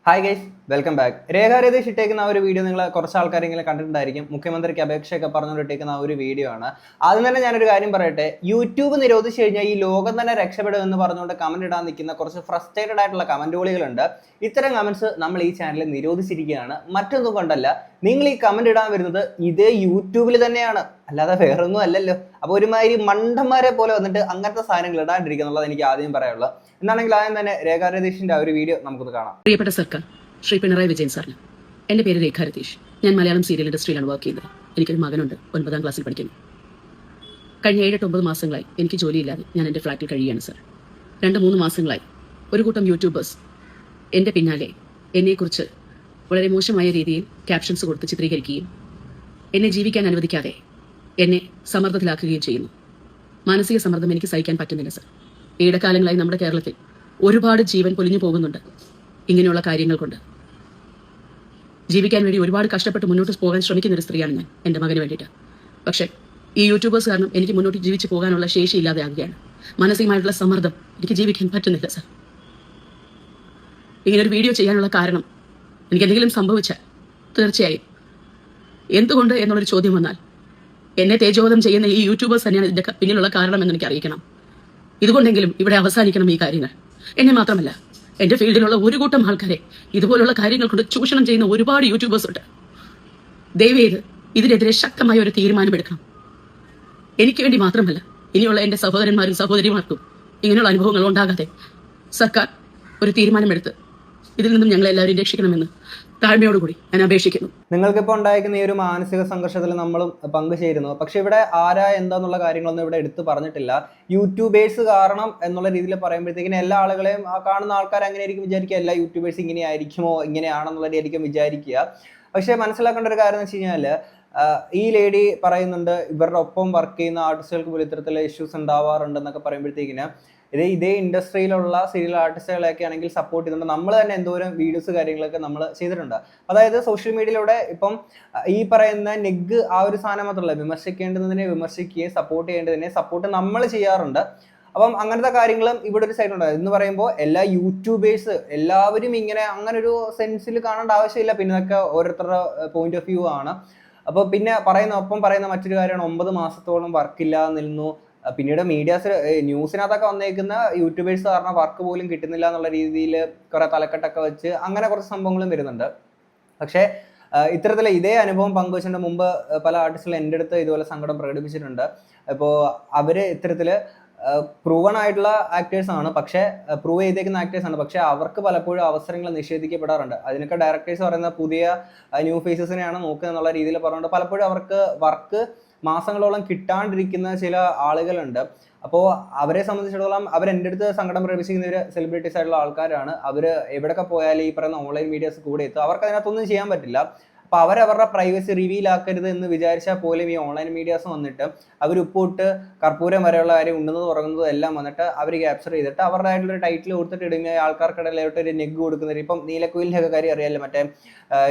Hi guys, welcome back. Rekha Ratheesh ഇട്ടേക്കുന്ന ആ ഒരു വീഡിയോ നിങ്ങൾ കുറച്ച് ആൾക്കാരെങ്കിലും കണ്ടിട്ടുണ്ടായിരിക്കും. മുഖ്യമന്ത്രിക്ക് അപേക്ഷയൊക്കെ പറഞ്ഞുകൊണ്ട് ഇട്ടേക്കുന്ന ആ ഒരു വീഡിയോ ആണ്. ആദ്യം തന്നെ ഞാനൊരു കാര്യം പറയട്ടെ. യൂട്യൂബ് നിരോധിച്ചു കഴിഞ്ഞാൽ ഈ ലോകം തന്നെ രക്ഷപ്പെടുമെന്ന് പറഞ്ഞുകൊണ്ട് കമന്റ് ഇടാൻ നിൽക്കുന്ന കുറച്ച് ഫ്രസ്ട്രേറ്റഡ് ആയിട്ടുള്ള കമന്റുകളുണ്ട്. ഇത്തരം കമന്റ്സ് നമ്മൾ ഈ ചാനലിൽ നിരോധിച്ചിരിക്കുകയാണ്. മറ്റൊന്നും കൊണ്ടല്ല, നിങ്ങൾ ഈ കമന്റ് ഇടാൻ വരുന്നത് ഇതേ യൂട്യൂബിൽ തന്നെയാണ്, അല്ലാതെ വേറൊന്നും അല്ലല്ലോ. അപ്പോൾ ഒരുമാതിരി മണ്ടന്മാരെ പോലെ വന്നിട്ട് അങ്ങനത്തെ സാധനങ്ങൾ ഇടാണ്ടിരിക്കുക എന്നുള്ളത് എനിക്ക് ആദ്യം പറയാനുള്ളത്. എന്നാണെങ്കിൽ ആദ്യം തന്നെ രേഖാരതീഷിന്റെ ആ ഒരു വീഡിയോ നമുക്കൊന്ന് കാണാം. പ്രിയപ്പെട്ട സർക്കാർ ശ്രീ പിണറായി വിജയൻ സാറിന് എൻ്റെ പേര് രേഖാരതീഷ്. ഞാൻ മലയാളം സീരിയൽ ഇൻഡസ്ട്രിയിലാണ് വർക്ക് ചെയ്യുന്നത്. എനിക്കൊരു മകനുണ്ട്, 9ാം ക്ലാസ്സിൽ പഠിക്കുന്നു. കഴിഞ്ഞ 7-9 മാസങ്ങളായി എനിക്ക് ജോലിയില്ലാതെ ഞാൻ എൻ്റെ ഫ്ലാറ്റിൽ കഴിയുകയാണ് സർ. 2-3 മാസങ്ങളായി ഒരു കൂട്ടം യൂട്യൂബേഴ്സ് എൻ്റെ പിന്നാലെ എന്നെക്കുറിച്ച് വളരെ മോശമായ രീതിയിൽ ക്യാപ്ഷൻസ് കൊടുത്ത് ചിത്രീകരിക്കുകയും എന്നെ ജീവിക്കാൻ അനുവദിക്കാതെ എന്നെ സമ്മർദ്ദത്തിലാക്കുകയും ചെയ്യുന്നു. മാനസിക സമ്മർദ്ദം എനിക്ക് സഹിക്കാൻ പറ്റുന്നില്ല സർ. ഈയിടക്കാലങ്ങളായി നമ്മുടെ കേരളത്തിൽ ഒരുപാട് ജീവൻ പൊലിഞ്ഞു പോകുന്നുണ്ട് ഇങ്ങനെയുള്ള കാര്യങ്ങൾ കൊണ്ട്. ജീവിക്കാൻ വേണ്ടി ഒരുപാട് കഷ്ടപ്പെട്ട് മുന്നോട്ട് പോകാൻ ശ്രമിക്കുന്ന ഒരു സ്ത്രീയാണ് ഞാൻ, എൻ്റെ മകന് വേണ്ടിയിട്ട്. പക്ഷേ ഈ യൂട്യൂബേഴ്സ് കാരണം എനിക്ക് മുന്നോട്ട് ജീവിച്ച് പോകാനുള്ള ശേഷി ഇല്ലാതെ ആകുകയാണ്. മാനസികമായിട്ടുള്ള സമ്മർദ്ദം, എനിക്ക് ജീവിക്കാൻ പറ്റുന്നില്ല സർ. ഇങ്ങനൊരു വീഡിയോ ചെയ്യാനുള്ള കാരണം, എനിക്ക് എന്തെങ്കിലും സംഭവിച്ചാൽ തീർച്ചയായും എന്തുകൊണ്ട് എന്നുള്ളൊരു ചോദ്യം വന്നാൽ എന്നെ തേജോവധം ചെയ്യുന്ന ഈ യൂട്യൂബേഴ്സ് തന്നെയാണ് ഇതിൻ്റെ പിന്നിലുള്ള കാരണമെന്ന് എനിക്ക് അറിയിക്കണം. ഇതുകൊണ്ടെങ്കിലും ഇവിടെ അവസാനിക്കണം ഈ കാര്യങ്ങൾ. എന്നെ മാത്രമല്ല, എൻ്റെ ഫീൽഡിലുള്ള ഒരു കൂട്ടം ആൾക്കാരെ ഇതുപോലുള്ള കാര്യങ്ങൾ കൊണ്ട് ചൂഷണം ചെയ്യുന്ന ഒരുപാട് യൂട്യൂബേഴ്സ് ഉണ്ട്. ദയവേത് ഇതിനെതിരെ ശക്തമായ ഒരു തീരുമാനമെടുക്കണം. എനിക്ക് വേണ്ടി മാത്രമല്ല, ഇനിയുള്ള എൻ്റെ സഹോദരന്മാരും സഹോദരിമാർക്കും ഇങ്ങനെയുള്ള അനുഭവങ്ങൾ ഉണ്ടാകാതെ സർക്കാർ ഒരു തീരുമാനമെടുത്ത് ഇതിൽ നിന്നും ഞങ്ങളെ എല്ലാവരും രക്ഷിക്കണമെന്ന് താഴ്മയോടുകൂടി ഞാൻ അപേക്ഷിക്കുന്നു. നിങ്ങൾക്കിപ്പോൾ ഉണ്ടായിരിക്കുന്ന ഈ ഒരു മാനസിക സംഘർഷത്തിൽ നമ്മളും പങ്കുചേരുന്നു. പക്ഷെ ഇവിടെ ആരാ എന്താന്നുള്ള കാര്യങ്ങളൊന്നും ഇവിടെ എടുത്ത് പറഞ്ഞിട്ടില്ല. യൂട്യൂബേഴ്സ് കാരണം എന്നുള്ള രീതിയിൽ പറയുമ്പോഴത്തേക്കിന് എല്ലാ ആളുകളെയും കാണുന്ന ആൾക്കാർ അങ്ങനെ ആയിരിക്കും വിചാരിക്കുക, എല്ലാ യൂട്യൂബേഴ്സ് ഇങ്ങനെ ആയിരിക്കുമോ, ഇങ്ങനെയാണെന്നുള്ളതായിരിക്കും വിചാരിക്കുക. പക്ഷെ മനസ്സിലാക്കേണ്ട ഒരു കാര്യം എന്ന് വെച്ച് കഴിഞ്ഞാൽ, ഈ ലേഡി പറയുന്നുണ്ട് ഇവരുടെ ഒപ്പം വർക്ക് ചെയ്യുന്ന ആർട്ടിസ്റ്റുകൾക്ക് പോലും ഇത്തരത്തിലുള്ള ഇഷ്യൂസ് ഉണ്ടാവാറുണ്ടെന്നൊക്കെ പറയുമ്പോഴത്തേക്കിന് ഇതേ ഇൻഡസ്ട്രിയിലുള്ള സീരിയൽ ആർട്ടിസ്റ്റുകളെയൊക്കെ ആണെങ്കിൽ സപ്പോർട്ട് ചെയ്തിട്ടുണ്ട്. നമ്മൾ തന്നെ എന്തോരം വീഡിയോസ് കാര്യങ്ങളൊക്കെ നമ്മൾ ചെയ്തിട്ടുണ്ട്. അതായത് സോഷ്യൽ മീഡിയയിലൂടെ ഇപ്പം ഈ പറയുന്ന നെഗ് ആ ഒരു സാധനം മാത്രമല്ല, വിമർശിക്കേണ്ടതിനെ വിമർശിക്കുകയും സപ്പോർട്ട് ചെയ്യേണ്ടതിനെ സപ്പോർട്ട് നമ്മൾ ചെയ്യാറുണ്ട്. അപ്പം അങ്ങനത്തെ കാര്യങ്ങളും ഇവിടെ ഒരു സൈഡ് ഉണ്ട്. എന്ന് പറയുമ്പോൾ എല്ലാ യൂട്യൂബേഴ്സ് എല്ലാവരും ഇങ്ങനെ അങ്ങനെ ഒരു സെൻസിൽ കാണേണ്ട ആവശ്യമില്ല. പിന്നെ ഇതൊക്കെ ഓരോരുത്തരുടെ പോയിന്റ് ഓഫ് വ്യൂ ആണ്. അപ്പോൾ പിന്നെ പറയുന്ന മറ്റൊരു കാര്യമാണ്, 9 മാസത്തോളം വർക്കില്ലാതെ നിന്നു. പിന്നീട് ന്യൂസിനകത്തൊക്കെ വന്നേക്കുന്ന യൂട്യൂബേഴ്സ് കാരണം വർക്ക് പോലും കിട്ടുന്നില്ല എന്നുള്ള രീതിയിൽ കുറെ തലക്കെട്ടൊക്കെ വെച്ച് അങ്ങനെ കുറച്ച് സംഭവങ്ങളും വരുന്നുണ്ട്. പക്ഷേ ഇത്തരത്തിലെ ഇതേ അനുഭവം പങ്കുവച്ചിട്ട് മുമ്പ് പല ആർട്ടിസ്റ്റുകളും എൻ്റെ അടുത്ത് ഇതുപോലെ സങ്കടം പ്രകടിപ്പിച്ചിട്ടുണ്ട്. ഇപ്പോൾ അവര് ഇത്തരത്തില് പ്രൂവൺ ആയിട്ടുള്ള ആക്ടേഴ്സ് ആണ്, പക്ഷേ പ്രൂവ് ചെയ്തേക്കുന്ന ആക്ടേഴ്സ് ആണ്. പക്ഷെ അവർക്ക് പലപ്പോഴും അവസരങ്ങൾ നിഷേധിക്കപ്പെടാറുണ്ട്. അതിനൊക്കെ ഡയറക്ടേഴ്സ് പറയുന്ന പുതിയ ന്യൂ ഫേസസിനെയാണ് നോക്കുക എന്നുള്ള രീതിയിൽ പറഞ്ഞുകൊണ്ട് പലപ്പോഴും അവർക്ക് വർക്ക് മാസങ്ങളോളം കിട്ടാണ്ടിരിക്കുന്ന ചില ആളുകളുണ്ട്. അപ്പോൾ അവരെ സംബന്ധിച്ചിടത്തോളം എൻ്റെ അടുത്ത് സങ്കടം പ്രകടിപ്പിച്ചിരിക്കുന്ന സെലിബ്രിറ്റീസ് ആയിട്ടുള്ള ആൾക്കാരാണ്. അവർ എവിടെയൊക്കെ പോയാലും ഈ പറയുന്ന ഓൺലൈൻ മീഡിയാസ് കൂടെ എത്തും. അവർക്ക് അതിനകത്തൊന്നും ചെയ്യാൻ പറ്റില്ല. അപ്പോൾ അവരവരുടെ പ്രൈവസി റിവീൽ ആക്കരുത് എന്ന് വിചാരിച്ചാൽ പോലും ഈ ഓൺലൈൻ മീഡിയാസ് വന്നിട്ട് അവർ ഉപ്പിട്ട് കർപ്പൂരം വരെയുള്ള കാര്യം ഉണ്ടെന്ന് തുടങ്ങുന്നതും എല്ലാം വന്നിട്ട് അവർ ക്യാപ്ചർ ചെയ്തിട്ട് അവരുടെ ആയിട്ടുള്ള ടൈറ്റിൽ കൊടുത്തിട്ട് ഇടുന്ന ആൾക്കാർക്കിടയിലായിട്ട് ഒരു നെഗ് കൊടുക്കുന്നത്. ഇപ്പം നീലക്കുയിലിൻ്റെ ഒക്കെ കാര്യം അറിയാമല്ലോ, മറ്റേ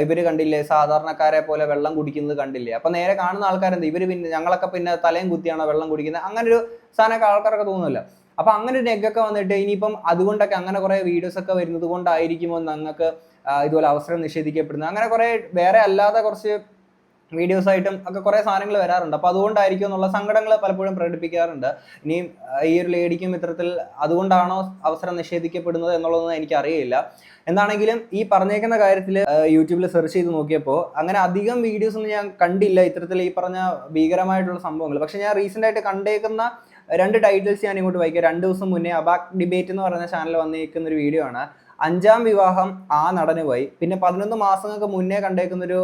ഇവർ കണ്ടില്ലേ സാധാരണക്കാരെ പോലെ വെള്ളം കുടിക്കുന്നത് കണ്ടില്ലേ. അപ്പം നേരെ കാണുന്ന ആൾക്കാരെന്ത് ഇവർ പിന്നെ ഞങ്ങളൊക്കെ പിന്നെ തലയും കുത്തിയാണോ വെള്ളം കുടിക്കുന്നത്, അങ്ങനെ ഒരു സാധനമൊക്കെ ആൾക്കാരൊക്കെ തോന്നുന്നില്ല. അപ്പൊ അങ്ങനെ ഒരു നെഗൊക്കെ വന്നിട്ട് ഇനിയിപ്പം അതുകൊണ്ടൊക്കെ അങ്ങനെ കുറെ വീഡിയോസ് ഒക്കെ വരുന്നത് കൊണ്ടായിരിക്കുമോ ഞങ്ങൾക്ക് ഇതുപോലെ അവസരം നിഷേധിക്കപ്പെടുന്നത്, അങ്ങനെ കുറെ വേറെ അല്ലാതെ കുറച്ച് വീഡിയോസ് ആയിട്ടും ഒക്കെ കുറെ സാധനങ്ങൾ വരാറുണ്ട്. അപ്പൊ അതുകൊണ്ടായിരിക്കും എന്നുള്ള സങ്കടങ്ങൾ പലപ്പോഴും പ്രകടിപ്പിക്കാറുണ്ട്. ഇനിയും ഈ ഒരു ലേഡിക്കും ഇത്തരത്തിൽ അതുകൊണ്ടാണോ അവസരം നിഷേധിക്കപ്പെടുന്നത് എന്നുള്ളതൊന്നും എനിക്ക് അറിയില്ല. എന്താണെങ്കിലും ഈ പറഞ്ഞേക്കുന്ന കാര്യത്തിൽ യൂട്യൂബിൽ സെർച്ച് ചെയ്ത് നോക്കിയപ്പോൾ അങ്ങനെ അധികം വീഡിയോസ് ഒന്നും ഞാൻ കണ്ടില്ല ഇത്തരത്തിൽ ഈ പറഞ്ഞ ഭീകരമായിട്ടുള്ള സംഭവങ്ങൾ. പക്ഷെ ഞാൻ റീസെന്റ് ആയിട്ട് കണ്ടേക്കുന്ന 2 ടൈറ്റിൽസ് ഞാൻ ഇങ്ങോട്ട് വായിക്കാം. 2 ദിവസം മുന്നേ അബാക് ഡിബേറ്റ് എന്ന് പറയുന്ന ചാനൽ വന്നിരിക്കുന്ന ഒരു വീഡിയോ ആണ്. 5ാം വിവാഹം ആ നടന് പോയി. പിന്നെ 11 മാസങ്ങൾക്ക് മുന്നേ കണ്ടേക്കുന്നൊരു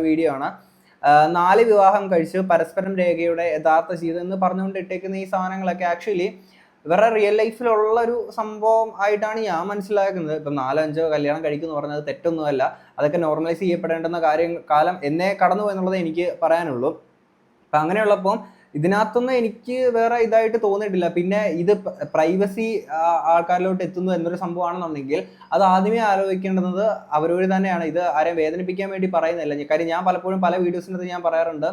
വീഡിയോ ആണ്. 4 വിവാഹം കഴിച്ച് പരസ്പരം രേഖയുടെ യഥാർത്ഥ ജീവിതം എന്ന് പറഞ്ഞുകൊണ്ട് ഇട്ടേക്കുന്ന ഈ സാധനങ്ങളൊക്കെ ആക്ച്വലി ഇവരുടെ റിയൽ ലൈഫിലുള്ള ഒരു സംഭവം ആയിട്ടാണ് ഞാൻ മനസ്സിലാക്കുന്നത്. ഇപ്പം 4-5 കല്യാണം കഴിക്കുന്നു പറഞ്ഞത് തെറ്റൊന്നുമല്ല. അതൊക്കെ നോർമലൈസ് ചെയ്യപ്പെടേണ്ടുന്ന കാലം എന്നേ കടന്നു എന്നുള്ളത് എനിക്ക് പറയാനുള്ളൂ. അപ്പം അങ്ങനെയുള്ളപ്പോൾ ഇതിനകത്തൊന്നും എനിക്ക് വേറെ ഇതായിട്ട് തോന്നിയിട്ടില്ല. പിന്നെ ഇത് പ്രൈവസി ആൾക്കാരിലോട്ട് എത്തുന്നു എന്നൊരു സംഭവമാണെന്നുണ്ടെങ്കിൽ അത് ആദ്യമേ ആലോചിക്കേണ്ടത് അവരോട് തന്നെയാണ്. ഇത് ആരെയും വേദനിപ്പിക്കാൻ വേണ്ടി പറയുന്നില്ല. കാര്യം ഞാൻ പലപ്പോഴും പല വീഡിയോസിനകത്ത് ഞാൻ പറയാറുണ്ട്,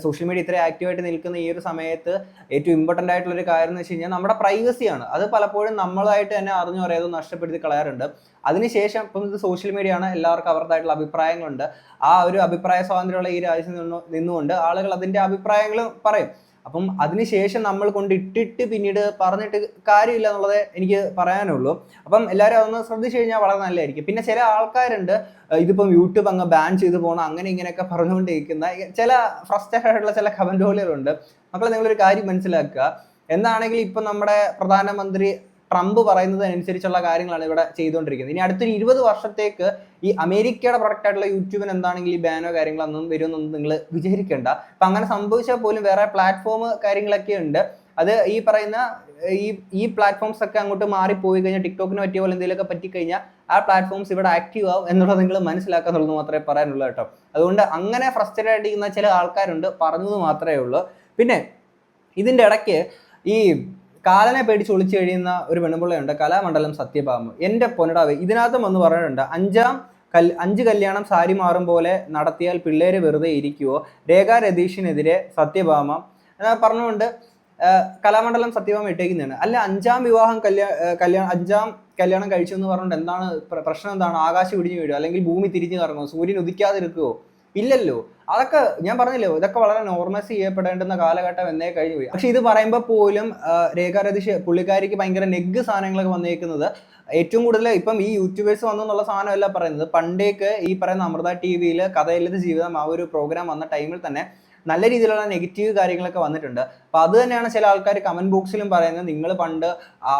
സോഷ്യൽ മീഡിയ ഇത്ര ആക്റ്റീവായിട്ട് നിൽക്കുന്ന ഈ ഒരു സമയത്ത് ഏറ്റവും ഇമ്പോർട്ടൻ്റ് ആയിട്ടുള്ളൊരു കാര്യം എന്ന് വെച്ച് കഴിഞ്ഞാൽ നമ്മുടെ പ്രൈവസിയാണ്. അത് പലപ്പോഴും നമ്മളായിട്ട് തന്നെ അറിഞ്ഞോ അറിയാതെ നഷ്ടപ്പെടുത്തി കളയാറുണ്ട്. അതിനുശേഷം ഇപ്പം ഇത് സോഷ്യൽ മീഡിയ ആണ്, എല്ലാവർക്കും അവരുടേതായിട്ടുള്ള അഭിപ്രായങ്ങളുണ്ട്. ആ ഒരു അഭിപ്രായ സ്വാതന്ത്ര്യമുള്ള ഈ രാജ്യത്ത് നിന്നുകൊണ്ട് ആളുകൾ അതിൻ്റെ അഭിപ്രായങ്ങൾ പറയും. അപ്പം അതിനുശേഷം നമ്മൾ കൊണ്ടിട്ടിട്ട് പിന്നീട് പറഞ്ഞിട്ട് കാര്യമില്ല എന്നുള്ളത് എനിക്ക് പറയാനുള്ളൂ. അപ്പം എല്ലാവരും അതൊന്ന് ശ്രദ്ധിച്ചു കഴിഞ്ഞാൽ വളരെ നല്ലതായിരിക്കും. പിന്നെ ചില ആൾക്കാരുണ്ട് ഇതിപ്പം യൂട്യൂബ് അങ്ങ് ബാൻ ചെയ്തു പോകണം അങ്ങനെ ഇങ്ങനെയൊക്കെ പറഞ്ഞുകൊണ്ടിരിക്കുന്ന ചില ഫ്രസ്ട്രേറ്റഡ് ആയിട്ടുള്ള ചില കമന്റുകളുണ്ട്. മക്കളെ, നിങ്ങളൊരു കാര്യം മനസ്സിലാക്കുക, എന്താണെങ്കിൽ ഇപ്പം നമ്മുടെ പ്രധാനമന്ത്രി ട്രംപ് പറയുന്നതനുസരിച്ചുള്ള കാര്യങ്ങളാണ് ഇവിടെ ചെയ്തുകൊണ്ടിരിക്കുന്നത്. ഇനി അടുത്തൊരു 20 വർഷത്തേക്ക് ഈ അമേരിക്കയുടെ പ്രൊഡക്റ്റ് ആയിട്ടുള്ള യൂട്യൂബിന് എന്താണെങ്കിൽ ഈ ബാനോ കാര്യങ്ങളൊന്നും വരുമെന്നൊന്നും നിങ്ങൾ വിചാരിക്കേണ്ട. അപ്പം അങ്ങനെ സംഭവിച്ചാൽ പോലും വേറെ പ്ലാറ്റ്ഫോം കാര്യങ്ങളൊക്കെ ഉണ്ട്. അത് ഈ പറയുന്ന ഈ പ്ലാറ്റ്ഫോംസ് ഒക്കെ അങ്ങോട്ട് മാറിപ്പോയി കഴിഞ്ഞാൽ ടിക്ടോക്കിന് പറ്റിയ പോലെ എന്തെങ്കിലുമൊക്കെ പറ്റിക്കഴിഞ്ഞാൽ ആ പ്ലാറ്റ്ഫോംസ് ഇവിടെ ആക്റ്റീവ് ആവും എന്നുള്ളത് നിങ്ങൾ മനസ്സിലാക്കാന്നുള്ളത് മാത്രമേ പറയാനുള്ളൂ കേട്ടോ. അതുകൊണ്ട് അങ്ങനെ ഫ്രസ്ട്രേറ്റഡ് ആയിട്ടിരിക്കുന്ന ചില ആൾക്കാരുണ്ട്, പറഞ്ഞത് മാത്രമേ ഉള്ളൂ. പിന്നെ ഇതിൻ്റെ ഇടയ്ക്ക് ഈ കാലനെ പേടിച്ച് ഒളിച്ചു കഴിയുന്ന ഒരു പെണ്ണുപിള്ളയുണ്ട്, കലാമണ്ഡലം സത്യഭാമ. എൻ്റെ പൊന്നടാവേ, ഇതിനകത്തും ഒന്ന് പറഞ്ഞിട്ടുണ്ട്, 5 കല്യാണം സാരി മാറും പോലെ നടത്തിയാൽ പിള്ളേര് വെറുതെ ഇരിക്കുവോ, രേഖ രതീഷിനെതിരെ സത്യഭാമ പറഞ്ഞുകൊണ്ട് കലാമണ്ഡലം സത്യഭാമ ഇട്ടേക്കുന്നതാണ്. അല്ല, 5 കല്യാണം കഴിച്ചു എന്ന് പറഞ്ഞുകൊണ്ട് എന്താണ് പ്രശ്നം? എന്താണ്? ആകാശം ഇടിഞ്ഞു വീഴുമോ, അല്ലെങ്കിൽ ഭൂമി തിരിഞ്ഞു കറങ്ങുമോ, സൂര്യൻ ഉദിക്കാതിരിക്കുവോ? ഇല്ലല്ലോ. അതൊക്കെ ഞാൻ പറഞ്ഞില്ലേ, ഇതൊക്കെ വളരെ നോർമലൈസ് ചെയ്യപ്പെടേണ്ടുന്ന കാലഘട്ടം എന്നേ കഴിഞ്ഞു പോയി. പക്ഷെ ഇത് പറയുമ്പോൾ പോലും രേഖ രതീഷ് പുള്ളിക്കാരിക്ക് ഭയങ്കര നെഗ് സാധനങ്ങളൊക്കെ വന്നേക്കുന്നത് ഏറ്റവും കൂടുതൽ ഇപ്പം ഈ യൂട്യൂബേഴ്സ് വന്നു എന്നുള്ള സാധനമല്ല പറയുന്നത്. പണ്ടേക്ക് ഈ പറയുന്ന അമൃത TV കഥയില്ലാത്ത ജീവിതം ആ ഒരു പ്രോഗ്രാം വന്ന ടൈമിൽ തന്നെ നല്ല രീതിയിലുള്ള നെഗറ്റീവ് കാര്യങ്ങളൊക്കെ വന്നിട്ടുണ്ട്. അപ്പൊ അത് തന്നെയാണ് ചില ആൾക്കാർ കമന്റ് ബോക്സിലും പറയുന്നത്, നിങ്ങൾ പണ്ട്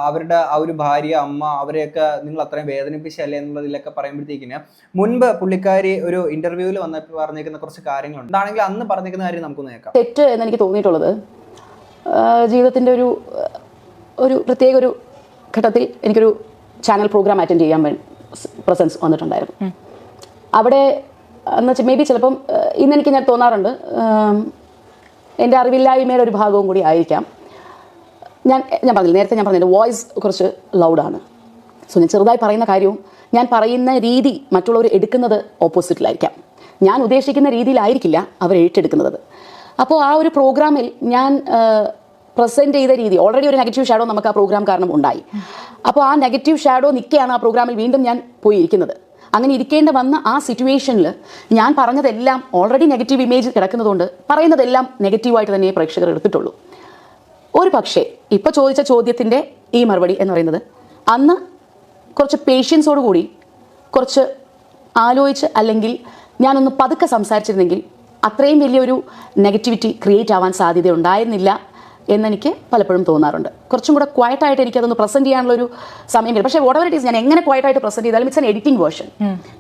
അവരുടെ ആ ഒരു ഭാര്യ, അമ്മ, അവരെയൊക്കെ നിങ്ങൾ അത്രയും വേദനിപ്പിച്ചല്ലേ എന്നുള്ളതിലൊക്കെ പറയുമ്പോഴത്തേക്കിന് മുൻപ് പുള്ളിക്കാരി ഒരു ഇന്റർവ്യൂവിൽ വന്നപ്പോൾ പറഞ്ഞേക്കുന്ന കുറച്ച് കാര്യങ്ങളുണ്ട്. അതാണെങ്കിൽ അന്ന് പറഞ്ഞേക്കുന്ന കാര്യം നമുക്കൊന്ന് കേൾക്കാം. തെറ്റ് എന്ന് എനിക്ക് തോന്നിയിട്ടുള്ളത്, ജീവിതത്തിൻ്റെ ഒരു പ്രത്യേക ഒരു ഘട്ടത്തിൽ എനിക്കൊരു ചാനൽ പ്രോഗ്രാം അറ്റൻഡ് ചെയ്യാൻ വേണ്ടി പ്രസൻസ് വന്നിട്ടുണ്ടായിരുന്നു. അവിടെ എന്ന് വെച്ചാൽ മേ ബി ചിലപ്പം ഇന്നെനിക്ക് ഞാൻ തോന്നാറുണ്ട്, എൻ്റെ അറിവില്ലായ്മയുടെ ഒരു ഭാഗവും കൂടി ആയിരിക്കാം. ഞാൻ പറഞ്ഞില്ല, നേരത്തെ ഞാൻ പറഞ്ഞില്ല, വോയിസ് കുറച്ച് ലൗഡാണ്. സോ ഞാൻ ചെറുതായി പറയുന്ന കാര്യവും ഞാൻ പറയുന്ന രീതി മറ്റുള്ളവർ എടുക്കുന്നത് ഓപ്പോസിറ്റിലായിരിക്കാം. ഞാൻ ഉദ്ദേശിക്കുന്ന രീതിയിലായിരിക്കില്ല അവർ ഏറ്റെടുക്കുന്നത്. അപ്പോൾ ആ ഒരു പ്രോഗ്രാമിൽ ഞാൻ പ്രസൻറ്റ് ചെയ്ത രീതി, ഓൾറെഡി ഒരു നെഗറ്റീവ് ഷാഡോ നമുക്ക് ആ പ്രോഗ്രാം കാരണം ഉണ്ടായി. അപ്പോൾ ആ നെഗറ്റീവ് ഷാഡോ നിൽക്കുകയാണ് ആ പ്രോഗ്രാമിൽ വീണ്ടും ഞാൻ പോയി ഇരിക്കുന്നത്. അങ്ങനെ ഇരിക്കേണ്ട വന്ന ആ സിറ്റുവേഷനിൽ ഞാൻ പറഞ്ഞതെല്ലാം ഓൾറെഡി നെഗറ്റീവ് ഇമേജ് കിടക്കുന്നതുകൊണ്ട് പറയുന്നതെല്ലാം നെഗറ്റീവായിട്ട് തന്നെ പ്രേക്ഷകർ എടുത്തിട്ടുള്ളൂ. ഒരു പക്ഷേ ഇപ്പോൾ ചോദിച്ച ചോദ്യത്തിൻ്റെ ഈ മറുപടി എന്ന് പറയുന്നത്, അന്ന് കുറച്ച് പേഷ്യൻസോടുകൂടി കുറച്ച് ആലോചിച്ച് അല്ലെങ്കിൽ ഞാനൊന്ന് പതുക്കെ സംസാരിച്ചിരുന്നെങ്കിൽ അത്രയും വലിയൊരു നെഗറ്റിവിറ്റി ക്രിയേറ്റ് ആവാൻ സാധ്യത ഉണ്ടായിരുന്നില്ല എന്നെനിക്ക് പലപ്പോഴും തോന്നാറുണ്ട്. കുറച്ചും കൂടെ ക്വയറ്റായിട്ട് എനിക്കതൊന്ന് പ്രസൻറ്റ് ചെയ്യാനുള്ളൊരു സമയം കിട്ടും. പക്ഷേ വാട്ട് എവർ ഇറ്റ് ഈസ്, ഞാൻ എങ്ങനെ ക്വയറ്റായിട്ട് പ്രസൻറ്റ് ചെയ്താലും ഇറ്റ്സ് ആൻ എഡിറ്റിംഗ് വേർഷൻ.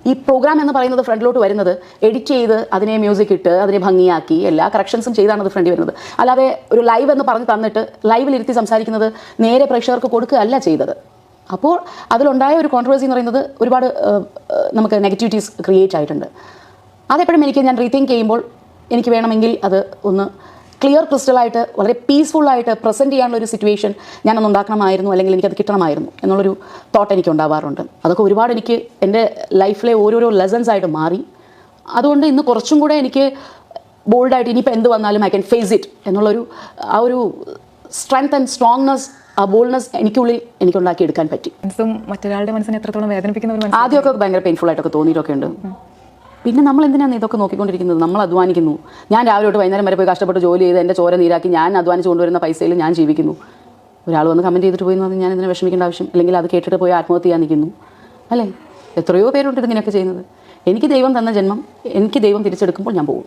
ഈ പ്രോഗ്രാം എന്ന് പറയുന്നത് ഫ്രണ്ടിലോട്ട് വരുന്നത് എഡിറ്റ് ചെയ്ത് അതിനെ മ്യൂസിക് ഇട്ട് അതിനെ ഭംഗിയാക്കി എല്ലാ കറക്ഷൻസും ചെയ്താണ് അത് ഫ്രണ്ടിൽ വരുന്നത്. അല്ലാതെ ഒരു ലൈവ് എന്ന് പറഞ്ഞ് തന്നിട്ട് ലൈവിലിരുത്തി സംസാരിക്കുന്നത് നേരെ പ്രേക്ഷകർക്ക് കൊടുക്കുകയല്ല ചെയ്തത്. അപ്പോൾ അതിലുണ്ടായ ഒരു കോൺട്രവേഴ്സി എന്ന് പറയുന്നത് ഒരുപാട് നമുക്ക് നെഗറ്റിവിറ്റീസ് ക്രിയേറ്റ് ആയിട്ടുണ്ട്. അതെപ്പോഴും ഞാൻ റീതിങ്ക് ചെയ്യുമ്പോൾ എനിക്ക് വേണമെങ്കിൽ അത് ഒന്ന് ക്ലിയർ ക്രിസ്റ്റലായിട്ട് വളരെ പീസ്ഫുള്ളായിട്ട് പ്രസൻറ്റ് ചെയ്യാനുള്ള ഒരു സിറ്റുവേഷൻ ഞാനൊന്ന് ഉണ്ടാക്കണമായിരുന്നു, അല്ലെങ്കിൽ എനിക്കത് കിട്ടണമായിരുന്നു എന്നുള്ളൊരു തോട്ട് എനിക്ക് ഉണ്ടാവാറുണ്ട്. അതൊക്കെ ഒരുപാട് എനിക്ക് എൻ്റെ ലൈഫിലെ ഓരോരോ ലെസൺസ് ആയിട്ട് മാറി. അതുകൊണ്ട് ഇന്ന് കുറച്ചും കൂടെ എനിക്ക് ബോൾഡായിട്ട് ഇനിയിപ്പോൾ എന്ത് വന്നാലും ഐ ക്യാൻ ഫേസ് ഇറ്റ് എന്നുള്ളൊരു ആ ഒരു സ്ട്രെങ്ത് ആൻഡ് സ്ട്രോങ്നെസ്, ആ ബോൾഡ്നെസ് എനിക്കുണ്ടാക്കി എടുക്കാൻ പറ്റി. മറ്റൊരാളുടെ മനസ്സിനെ എത്രത്തോളം വേദനിപ്പിക്കുന്ന ആദ്യമൊക്കെ ഭയങ്കര പെയിൻഫുൾ ആയിട്ടൊക്കെ തോന്നിയിട്ടൊക്കെ ഉണ്ട്. പിന്നെ നമ്മൾ എന്തിനാണ് ഇതൊക്കെ നോക്കിക്കൊണ്ടിരിക്കുന്നത്? നമ്മൾ അധ്വാനിക്കുന്നു. ഞാൻ രാവിലെ തൊട്ട് വൈകുന്നേരം വരെ പോയി കഷ്ടപ്പെട്ട് ജോലി ചെയ്ത് എൻ്റെ ചോര നീരാക്കി ഞാൻ അധ്വാനിച്ച് കൊണ്ടുവരുന്ന പൈസയിൽ ഞാൻ ജീവിക്കുന്നു. ഒരാൾ വന്ന് കമൻറ്റ് ചെയ്തിട്ട് പോയി എന്ന് പറഞ്ഞാൽ ഞാൻ ഇതിനെ വിഷമിക്കേണ്ട ആവശ്യം, അല്ലെങ്കിൽ അത് കേട്ടിട്ട് പോയി ആത്മഹത്യ ചെയ്യാൻ നിൽക്കുന്നു അല്ലേ? എത്രയോ പേരുണ്ട് ഇതിങ്ങനെയൊക്കെ ചെയ്യുന്നത്. എനിക്ക് ദൈവം തന്ന ജന്മം എനിക്ക് ദൈവം തിരിച്ചെടുക്കുമ്പോൾ ഞാൻ പോകും.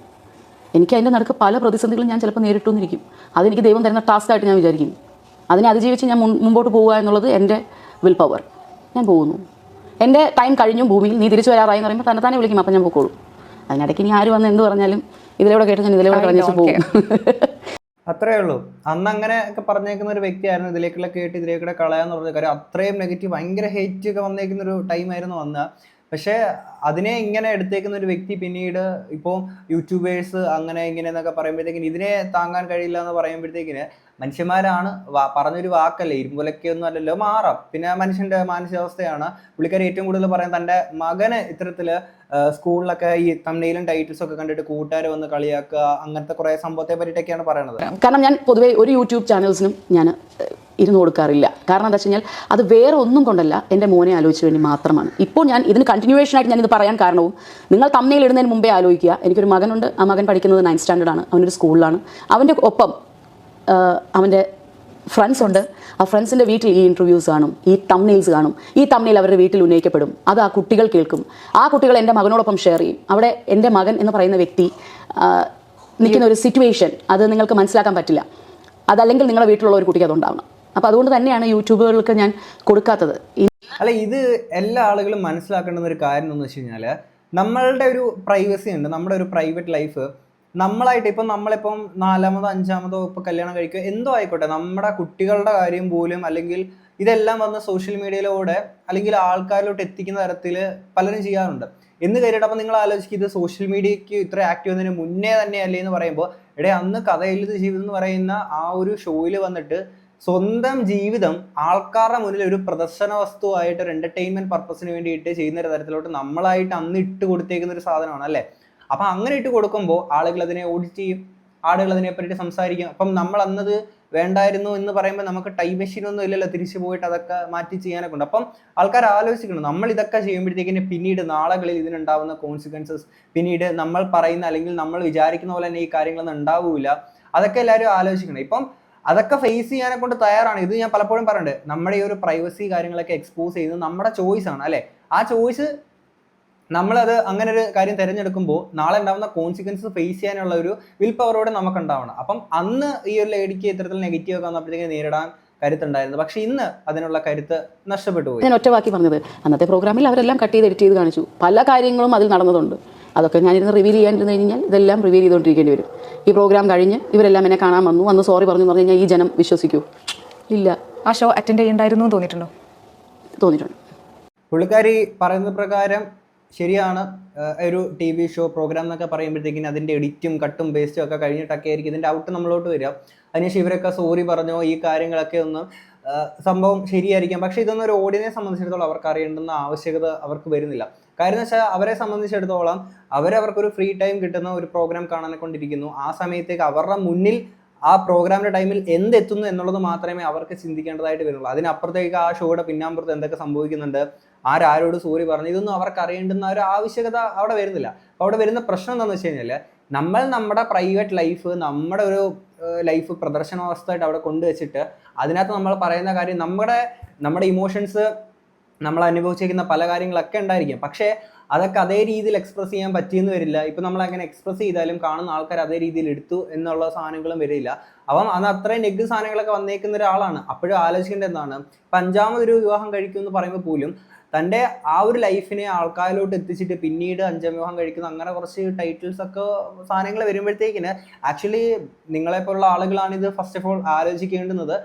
എനിക്ക് അതിൻ്റെ നടുക്ക് പല പ്രതിസന്ധികളും ഞാൻ ചിലപ്പോൾ നേരിട്ടുവന്നിരിക്കും. അതെനിക്ക് ദൈവം തരുന്ന ടാസ്ക്കായിട്ട് ഞാൻ വിചാരിക്കും. അതിനെ അതിജീവിച്ച് ഞാൻ മുമ്പോട്ട് പോവുക എന്നുള്ളത് എൻ്റെ വിൽ പവർ. ഞാൻ പോകുന്നു. എൻ്റെ ടൈം കഴിഞ്ഞു ഭൂമിയിൽ, നീ തിരിച്ചു വരാറായി എന്ന് പറയുമ്പോൾ തന്നെ വിളിക്കും, അപ്പം ഞാൻ പോയിക്കോളും. അതിനിടയ്ക്ക് ഇനി ആര് വന്ന് എന്ത് പറഞ്ഞാലും ഇതിലൂടെ കേട്ട് ഞാൻ ഇതിലൂടെ പറഞ്ഞിട്ട് പോകും. അത്രേ ഉള്ളൂ. അന്ന് അങ്ങനെ ഒക്കെ പറഞ്ഞേക്കുന്ന ഒരു വ്യക്തിയായിരുന്നു. ഇതിലേക്കുള്ള കേട്ട് ഇതിലേക്കൂടെ കളയാന്ന് പറഞ്ഞ കാര്യം അത്രയും നെഗറ്റീവ് ഭയങ്കര ഹേറ്റ് ഒക്കെ വന്നേക്കുന്ന ഒരു ടൈമായിരുന്നു അന്ന്. പക്ഷേ അതിനെ ഇങ്ങനെ എടുത്തേക്കുന്ന ഒരു വ്യക്തി പിന്നീട് ഇപ്പോൾ യൂട്യൂബേഴ്സ് അങ്ങനെ ഇങ്ങനെ എന്നൊക്കെ പറയുമ്പോഴത്തേക്കിന് ഇതിനെ താങ്ങാൻ കഴിയില്ല എന്ന് പറയുമ്പോഴത്തേക്കിന് മനുഷ്യന്മാരാണ്, പറഞ്ഞൊരു വാക്കല്ലേ, ഇരുമ്പൊലൊക്കെ ഒന്നും അല്ലല്ലോ, മാറാം. പിന്നെ മനുഷ്യന്റെ മാനസികാവസ്ഥയാണ്. പുള്ളിക്കാരി ഏറ്റവും കൂടുതൽ പറയാൻ തൻ്റെ മകന് ഇത്തരത്തിൽ സ്കൂളിലൊക്കെ ഈ തംബ്നെയിലും ടൈറ്റിൽസും ഒക്കെ കണ്ടിട്ട് കൂട്ടുകാർ വന്ന് കളിയാക്കുക, അങ്ങനത്തെ കുറേ സംഭവത്തെ പറ്റിയിട്ടൊക്കെയാണ് പറയണത്. കാരണം ഞാൻ പൊതുവേ ഒരു യൂട്യൂബ് ചാനൽസിനും ഞാൻ ഇരുന്ന് കൊടുക്കാറില്ല. കാരണം എന്താ വെച്ച് കഴിഞ്ഞാൽ അത് വേറെ ഒന്നും കൊണ്ടല്ല, എൻ്റെ മോനെ ആലോചിച്ച് വേണ്ടി മാത്രമാണ്. ഇപ്പോൾ ഞാൻ ഇതിന് കണ്ടിന്യൂവേഷനായിട്ട് ഞാനിത് പറയാൻ കാരണവും, നിങ്ങൾ തമ്മിൽ ഇടുന്നതിന് മുമ്പേ ആലോചിക്കുക. എനിക്കൊരു മകനുണ്ട്, ആ മകൻ പഠിക്കുന്നത് 9th സ്റ്റാൻഡേർഡാണ്, അവനൊരു സ്കൂളിലാണ്. അവൻ്റെ ഒപ്പം അവൻ്റെ ഫ്രണ്ട്സ് ഉണ്ട്. ആ ഫ്രണ്ട്സിൻ്റെ വീട്ടിൽ ഈ ഇൻ്റർവ്യൂസ് കാണും, ഈ തംബ്നെയിൽസ് കാണും. ഈ തംബ്നെയിൽ അവരുടെ വീട്ടിൽ ഉന്നയിക്കപ്പെടും. അത് ആ കുട്ടികൾ കേൾക്കും. ആ കുട്ടികൾ എൻ്റെ മകനോടൊപ്പം ഷെയർ ചെയ്യും. അവിടെ എൻ്റെ മകൻ എന്ന് പറയുന്ന വ്യക്തി നിൽക്കുന്ന ഒരു സിറ്റുവേഷൻ അത് നിങ്ങൾക്ക് മനസ്സിലാക്കാൻ പറ്റില്ല. അതല്ലെങ്കിൽ നിങ്ങളുടെ വീട്ടിലുള്ള ഒരു കുട്ടിക്ക് അതുണ്ടാവണം. അപ്പോൾ അതുകൊണ്ട് തന്നെയാണ് യൂട്യൂബുകൾക്ക് ഞാൻ കൊടുക്കാത്തത്. അല്ല, ഇത് എല്ലാ ആളുകളും മനസ്സിലാക്കേണ്ടുന്ന ഒരു കാര്യം എന്ന് വെച്ച് കഴിഞ്ഞാൽ, നമ്മളുടെ ഒരു പ്രൈവസി ഉണ്ട്, നമ്മുടെ ഒരു പ്രൈവറ്റ് ലൈഫ്. നമ്മളായിട്ട് ഇപ്പം നമ്മളിപ്പം 4-മോ 5-മോ ഇപ്പോൾ കല്യാണം കഴിക്കുക എന്തോ ആയിക്കോട്ടെ, നമ്മുടെ കുട്ടികളുടെ കാര്യം പോലും, അല്ലെങ്കിൽ ഇതെല്ലാം വന്ന് സോഷ്യൽ മീഡിയയിലൂടെ അല്ലെങ്കിൽ ആൾക്കാരിലോട്ട് എത്തിക്കുന്ന തരത്തിൽ പലരും ചെയ്യാറുണ്ട് എന്ന് കരുതിയിട്ട്. അപ്പം നിങ്ങൾ ആലോചിക്കുക, ഇത് സോഷ്യൽ മീഡിയയ്ക്ക് ഇത്ര ആക്റ്റീവ് ചെയ്യുന്നതിന് മുന്നേ തന്നെയല്ലേ എന്ന് പറയുമ്പോൾ, അന്ന് കഥയെഴുത് ജീവിതം എന്ന് പറയുന്ന ആ ഒരു ഷോയിൽ വന്നിട്ട് സ്വന്തം ജീവിതം ആൾക്കാരുടെ മുന്നിൽ ഒരു പ്രദർശന വസ്തുവായിട്ട് ഒരു എന്റർടൈൻമെന്റ് പർപ്പസിന് വേണ്ടിയിട്ട് ചെയ്യുന്ന ഒരു തരത്തിലോട്ട് നമ്മളായിട്ട് അന്ന് ഇട്ട് കൊടുത്തേക്കുന്ന ഒരു സാധനമാണ് അല്ലേ. അപ്പൊ അങ്ങനെ ഇട്ട് കൊടുക്കുമ്പോൾ ആളുകൾ അതിനെ ഓഡിറ്റ് ചെയ്യും, ആളുകൾ അതിനെ പറ്റി സംസാരിക്കും. അപ്പം നമ്മൾ അന്നത് വേണ്ടായിരുന്നു എന്ന് പറയുമ്പോൾ നമുക്ക് ടൈം മെഷീനൊന്നും ഇല്ലല്ലോ, തിരിച്ചു പോയിട്ട് അതൊക്കെ മാറ്റി ചെയ്യാനൊക്കെ ഉണ്ട്. അപ്പം ആൾക്കാർ ആലോചിക്കണം, നമ്മൾ ഇതൊക്കെ ചെയ്യുമ്പോഴത്തേക്കിന് പിന്നീട് നാളുകളിൽ ഇതിനുണ്ടാവുന്ന കോൺസിക്വൻസസ്, പിന്നീട് നമ്മൾ പറയുന്ന അല്ലെങ്കിൽ നമ്മൾ വിചാരിക്കുന്ന പോലെ തന്നെ ഈ കാര്യങ്ങളൊന്നും ഉണ്ടാവില്ല. അതൊക്കെ എല്ലാവരും ആലോചിക്കണം. ഇപ്പം അതൊക്കെ ഫേസ് ചെയ്യാനെ കൊണ്ട് തയ്യാറാണ്. ഇത് ഞാൻ പലപ്പോഴും പറയുന്നുണ്ട്, നമ്മുടെ ഈ ഒരു പ്രൈവസി കാര്യങ്ങളൊക്കെ എക്സ്പോസ് ചെയ്യുന്നത് നമ്മുടെ ചോയ്സ് ആണ് അല്ലേ. ആ ചോയ്സ് നമ്മളത് അങ്ങനെ ഒരു കാര്യം തിരഞ്ഞെടുക്കുമ്പോൾ നാളെ ഉണ്ടാകുന്ന കോൺസിക്വൻസസ് ഫേസ് ചെയ്യാനുള്ള ഒരു വിൽ പവറോടെ നമുക്ക് ഉണ്ടാവണം. അപ്പം അന്ന് ഈ ഒരു ലേഡിക്ക് ഇത്തരത്തിൽ നെഗറ്റീവ് ഒക്കെ വന്നപ്പോഴത്തേക്ക് നേരിടാൻ കരുത്തുണ്ടായിരുന്നു. പക്ഷെ ഇന്ന് അതിനുള്ള കരുത്ത് നഷ്ടപ്പെട്ടു പോയി. ഞാൻ ഒറ്റ വാക്കി പറഞ്ഞത്, അന്നത്തെ പ്രോഗ്രാമിൽ അവരെല്ലാം കട്ട് ചെയ്ത് എഡിറ്റ് ചെയ്ത് കാണിച്ചു. പല കാര്യങ്ങളും അതിൽ നടന്നതുണ്ട്. അതൊക്കെ ഞാനിരുന്ന് റിവീൽ ചെയ്യാനിരുന്ന് കഴിഞ്ഞാൽ ഇതെല്ലാം റിവീൽ ചെയ്തുകൊണ്ടിരിക്കേണ്ടി വരും. ഈ പ്രോഗ്രാം കഴിഞ്ഞ് ഇവരെല്ലാം എന്നെ കാണാൻ വന്ന് സോറി പറഞ്ഞു പറഞ്ഞു കഴിഞ്ഞാൽ ഈ ജനം വിശ്വസിക്കൂ? ഇല്ല. ആ ഷോ അറ്റൻഡ് ചെയ്യണ്ടായിരുന്നു എന്ന് തോന്നിയിട്ടുണ്ടോ? തോന്നിയിട്ടുണ്ട്. പുള്ളിക്കാരി പറയുന്ന പ്രകാരം ശരിയാണ്. ഒരു TV ഷോ പ്രോഗ്രാം എന്നൊക്കെ പറയുമ്പോഴത്തേക്കിന് അതിൻ്റെ എഡിറ്റും കട്ടും പേസ്റ്റും ഒക്കെ കഴിഞ്ഞിട്ടൊക്കെ ആയിരിക്കും ഇതിൻ്റെ ഔട്ട് നമ്മളോട്ട് വരിക. അതിനുശേഷം ഇവരൊക്കെ സോറി പറഞ്ഞോ ഈ കാര്യങ്ങളൊക്കെ ഒന്ന് സംഭവം ശരിയായിരിക്കാം. പക്ഷേ ഇതൊന്നും ഒരു ഓഡിയൻസിനെ സംബന്ധിച്ചിടത്തോളം അവർക്ക് അറിയേണ്ടുന്ന ആവശ്യകത അവർക്ക് വരുന്നില്ല. കാര്യം എന്ന് വെച്ചാൽ അവരെ സംബന്ധിച്ചിടത്തോളം അവർക്കൊരു ഫ്രീ ടൈം കിട്ടുന്ന ഒരു പ്രോഗ്രാം കാണാനെ കൊണ്ടിരിക്കുന്നു. ആ സമയത്തേക്ക് അവരുടെ മുന്നിൽ ആ പ്രോഗ്രാമിൻ്റെ ടൈമിൽ എന്തെത്തുന്നു എന്നുള്ളത് മാത്രമേ അവർക്ക് ചിന്തിക്കേണ്ടതായിട്ട് വരുള്ളൂ. അതിനപ്പുറത്തേക്ക് ആ ഷോയുടെ പിന്നാമ്പുറത്ത് എന്തൊക്കെ സംഭവിക്കുന്നുണ്ട്, ആരോട് സോറി പറഞ്ഞു, ഇതൊന്നും അവർക്ക് അറിയേണ്ടുന്ന ഒരു ആവശ്യകത അവിടെ വരുന്നില്ല. അപ്പോൾ അവിടെ വരുന്ന പ്രശ്നം എന്താണെന്ന് വെച്ച് കഴിഞ്ഞാൽ, നമ്മൾ നമ്മുടെ പ്രൈവറ്റ് ലൈഫ്, നമ്മുടെ ഒരു ലൈഫ് പ്രദർശനാവസ്ഥയായിട്ട് അവിടെ കൊണ്ടുവച്ചിട്ട് അതിനകത്ത് നമ്മൾ പറയുന്ന കാര്യം, നമ്മുടെ ഇമോഷൻസ്, നമ്മൾ അനുഭവിച്ചിരിക്കുന്ന പല കാര്യങ്ങളൊക്കെ ഉണ്ടായിരിക്കും. പക്ഷേ അതൊക്കെ അതേ രീതിയിൽ എക്സ്പ്രസ് ചെയ്യാൻ പറ്റിയെന്ന് വരില്ല. ഇപ്പം നമ്മൾ അങ്ങനെ എക്സ്പ്രസ് ചെയ്താലും കാണുന്ന ആൾക്കാർ അതേ രീതിയിൽ എടുത്തു എന്നുള്ള സാധനങ്ങളും വരില്ല. അപ്പം അന്ന് അത്രയും നെഗറ്റീവ് സാധനങ്ങളൊക്കെ വന്നേക്കുന്ന ഒരാളാണ്. അപ്പോഴും ആലോചിക്കേണ്ടത് എന്താണ്, ഇപ്പം 5ാമതൊരു വിവാഹം കഴിക്കുമെന്ന് പറയുമ്പോൾ പോലും തൻ്റെ ആ ഒരു ലൈഫിനെ ആൾക്കാരിലോട്ട് എത്തിച്ചിട്ട് പിന്നീട് 5ാം വിവാഹം കഴിക്കുന്ന അങ്ങനെ കുറച്ച് ടൈറ്റിൽസ് ഒക്കെ സാധനങ്ങൾ വരുമ്പോഴത്തേക്കിന് ആക്ച്വലി നിങ്ങളെപ്പോലുള്ള ആളുകളാണിത് ഫസ്റ്റ് ഓഫ് ഓൾ ആലോചിക്കേണ്ടുന്നത്.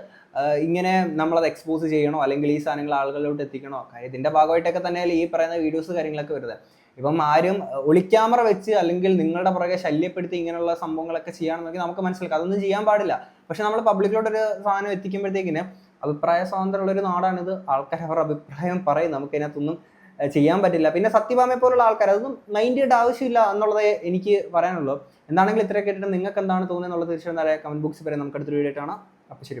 ഇങ്ങനെ നമ്മളത് എക്സ്പോസ് ചെയ്യണോ അല്ലെങ്കിൽ ഈ സാധനങ്ങൾ ആളുകളിലോട്ട് എത്തിക്കണോ? കാര്യം ഇതിൻ്റെ ഭാഗമായിട്ടൊക്കെ തന്നെയല്ലേ ഈ പറയുന്ന വീഡിയോസ് കാര്യങ്ങളൊക്കെ വരുന്നത്. ഇപ്പം ആരും ഒളിക്യാമറ വെച്ച് അല്ലെങ്കിൽ നിങ്ങളുടെ പുറകെ ശല്യപ്പെടുത്തി ഇങ്ങനെയുള്ള സംഭവങ്ങളൊക്കെ ചെയ്യുകയാണെന്നെങ്കിൽ നമുക്ക് മനസ്സിലാക്കാം, അതൊന്നും ചെയ്യാൻ പാടില്ല. പക്ഷെ നമ്മൾ പബ്ലിക്കിലോട്ടൊരു സാധനം എത്തിക്കുമ്പോഴത്തേക്കിന് അഭിപ്രായ സ്വാതന്ത്ര്യമുള്ളൊരു നാടാണിത്. ആൾക്കാർ അവരുടെ അഭിപ്രായം പറയും, നമുക്ക് അതിനകത്തൊന്നും ചെയ്യാൻ പറ്റില്ല. പിന്നെ സത്യഭാമയെ പോലുള്ള ആൾക്കാർ അതൊന്നും മൈൻഡ് ചെയ്യേണ്ട ആവശ്യമില്ല എന്നുള്ളതേ എനിക്ക് പറയാനുള്ളൂ. എന്താണെങ്കിലും ഇത്രയൊക്കെ കേട്ടിട്ട് നിങ്ങൾക്ക് എന്താണ് തോന്നുന്നത് എന്നുള്ളത് തീർച്ചയായും കമന്റ് ബോക്സിൽ പറയാം. നമുക്ക് അടുത്തൊരു വീഡിയോ കാണാം. അപ്പോൾ ശരി, ബൈ.